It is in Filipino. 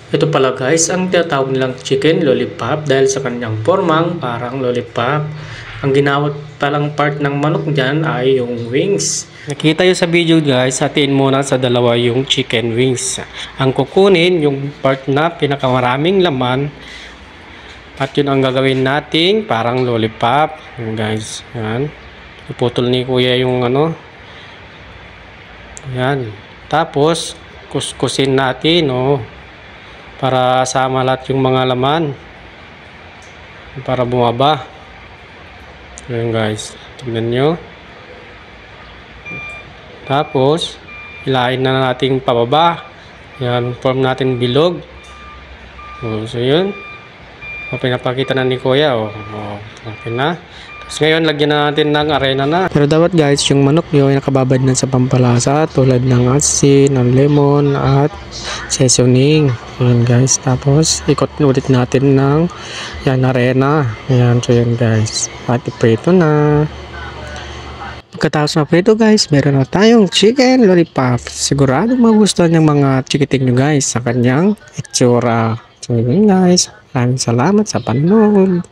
Ito pala guys, ang tinatawag nilang chicken lollipop dahil sa kanyang formang parang lollipop. Ang ginawat palang part ng manok dyan ay yung wings. Nakita nyo sa video guys, hatiin muna sa dalawa yung chicken wings. Ang kukunin yung part na pinakamaraming laman at yun ang gagawin nating parang lollipop. Yan guys, yan. Iputol ni kuya yung ano. Yan. Tapos, kuskusin natin, oh. Para sama lahat yung mga laman para bumaba. Ayan guys, tignan nyo. Tapos hilahin na natin pababa. Yan, form natin bilog. So yun, pinapakita na ni kuya. Okay na. Tapos ngayon lagyan na natin ng arena na. Pero dapat guys, yung manok nyo ay nakababad na sa pampalasa tulad ng asin, ng lemon at seasoning. Ayan guys, tapos ikot ulit natin ng yan arena. Ayan, so yan guys, at iprito na. Pagkatapos na prito guys, meron na tayong chicken lollipop. Sigurado magustuhan ng mga chikiting nyo guys sa kanyang itsura. So yun guys, maraming salamat sa panonood.